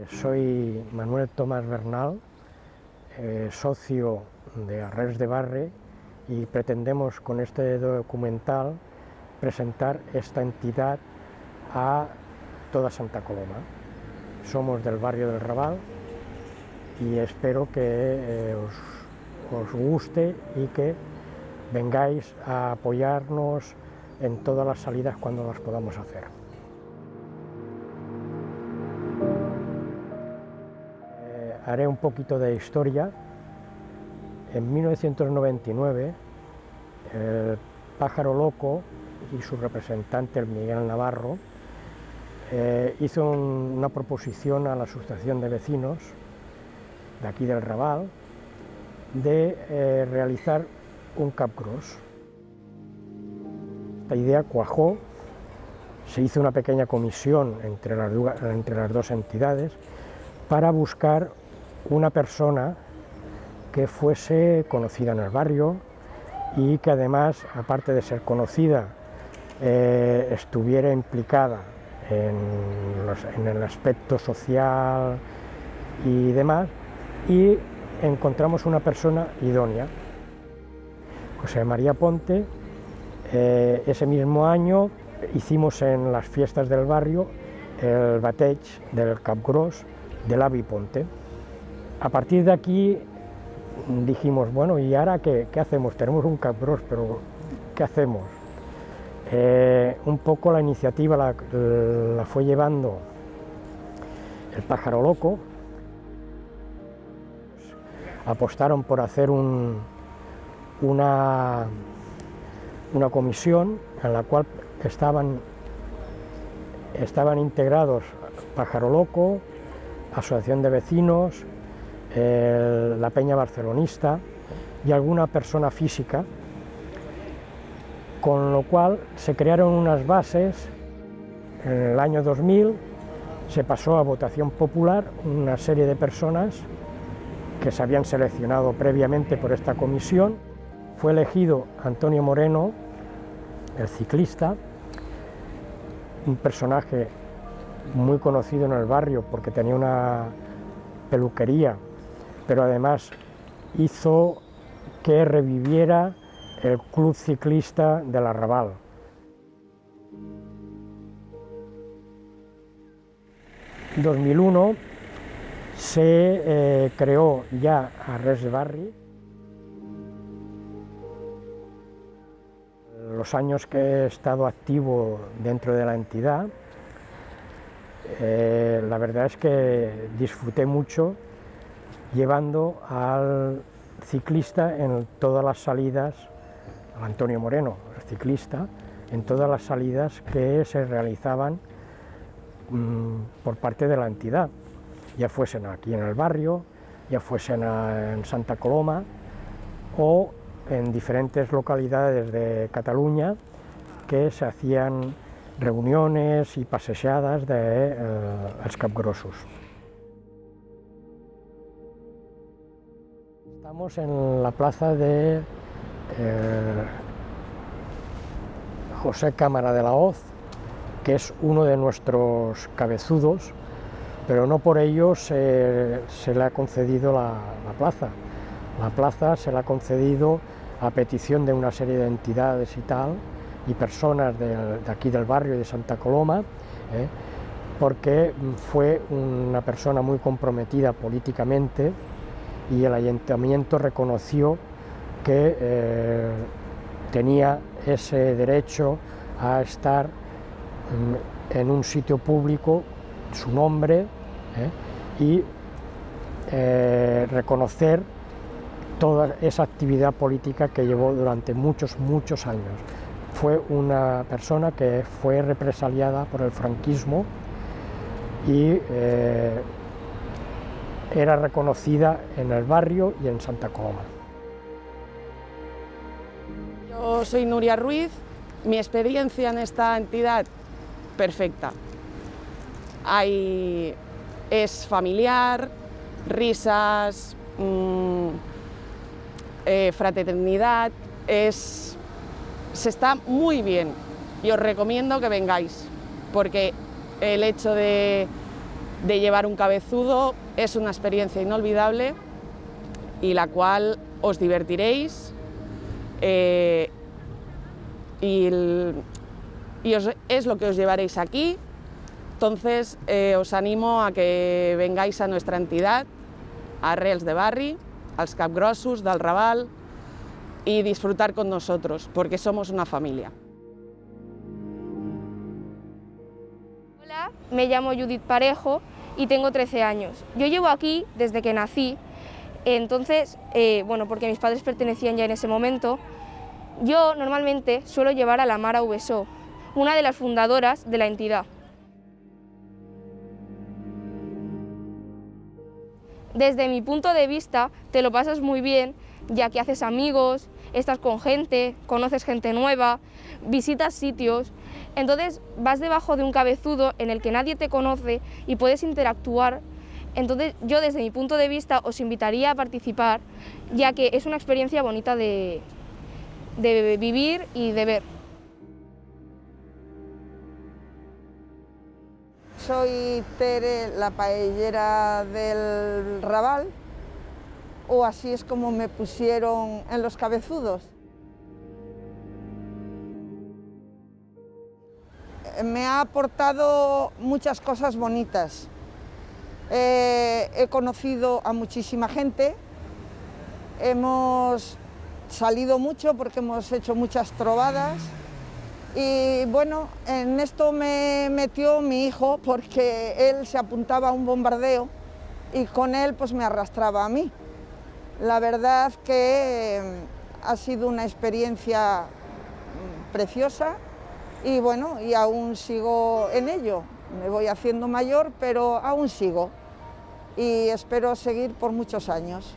Soy Manuel Tomás Bernal, socio de Arrels de Barre, y pretendemos con este documental presentar esta entidad a toda Santa Coloma. Somos del barrio del Raval y espero que os guste y que vengáis a apoyarnos en todas las salidas cuando las podamos hacer. Haré un poquito de historia. En 1999, el Pájaro Loco y su representante, el Miguel Navarro, hizo una proposición a la Asociación de Vecinos de aquí del Raval de realizar un capgrós. Esta idea cuajó, se hizo una pequeña comisión entre las dos entidades para buscar una persona que fuese conocida en el barrio y que además, aparte de ser conocida, estuviera implicada en el aspecto social y demás, y encontramos una persona idónea, José María Ponte. Ese mismo año hicimos en las fiestas del barrio el bateig del capgrós de l'Avi Ponte. A partir de aquí dijimos, bueno, ¿y ahora qué hacemos? Tenemos un capgrós, pero ¿qué hacemos? Un poco la iniciativa la fue llevando el Pájaro Loco. Apostaron por hacer una comisión en la cual estaban integrados Pájaro Loco, Asociación de Vecinos, la Peña Barcelonista y alguna persona física, con lo cual se crearon unas bases. En el año 2000 se pasó a votación popular una serie de personas que se habían seleccionado previamente por esta comisión. Fue elegido Antonio Moreno, el ciclista, un personaje muy conocido en el barrio porque tenía una peluquería, pero además hizo que reviviera el Club Ciclista del Arrabal. En 2001 se creó ya Arrels de Barre. Los años que he estado activo dentro de la entidad, la verdad es que disfruté mucho llevando al ciclista en todas las salidas, a Antonio Moreno, el ciclista, en todas las salidas que se realizaban por parte de la entidad, ya fuesen aquí en el barrio, ya fuesen en Santa Coloma o en diferentes localidades de Cataluña, que se hacían reuniones y pasejadas dels capgrossos. Estamos en la plaza de José Cámara de la Hoz, que es uno de nuestros cabezudos, pero no por ello se le ha concedido la plaza. La plaza se la ha concedido a petición de una serie de entidades y tal, y personas de aquí del barrio y de Santa Coloma, porque fue una persona muy comprometida políticamente y el ayuntamiento reconoció que tenía ese derecho a estar en un sitio público, su nombre, y reconocer toda esa actividad política que llevó durante muchos años. Fue una persona que fue represaliada por el franquismo y era reconocida en el barrio y en Santa Coloma. Yo soy Nuria Ruiz. Mi experiencia en esta entidad, perfecta. Es familiar, risas, fraternidad, se está muy bien y os recomiendo que vengáis, porque el hecho de de llevar un cabezudo es una experiencia inolvidable y la cual os divertiréis es lo que os llevaréis aquí. Entonces os animo a que vengáis a nuestra entidad, a Arrels de Barri, als Capgrossos del Raval, y disfrutar con nosotros, porque somos una familia. Hola, me llamo Judith Parejo y tengo 13 años. Yo llevo aquí desde que nací, entonces, bueno, porque mis padres pertenecían ya en ese momento. Yo normalmente suelo llevar a la Mare Ubeso, una de las fundadoras de la entidad. Desde mi punto de vista te lo pasas muy bien, ya que haces amigos, estás con gente, conoces gente nueva, visitas sitios, entonces vas debajo de un cabezudo en el que nadie te conoce y puedes interactuar. Entonces yo desde mi punto de vista os invitaría a participar, ya que es una experiencia bonita de vivir y de ver. Soy Tere, la paellera del Raval, o así es como me pusieron en los cabezudos. Me ha aportado muchas cosas bonitas. He conocido a muchísima gente, hemos salido mucho porque hemos hecho muchas trovadas. Y bueno, en esto me metió mi hijo porque él se apuntaba a un bombardeo y con él pues me arrastraba a mí. La verdad que ha sido una experiencia preciosa y bueno, y aún sigo en ello. Me voy haciendo mayor, pero aún sigo y espero seguir por muchos años.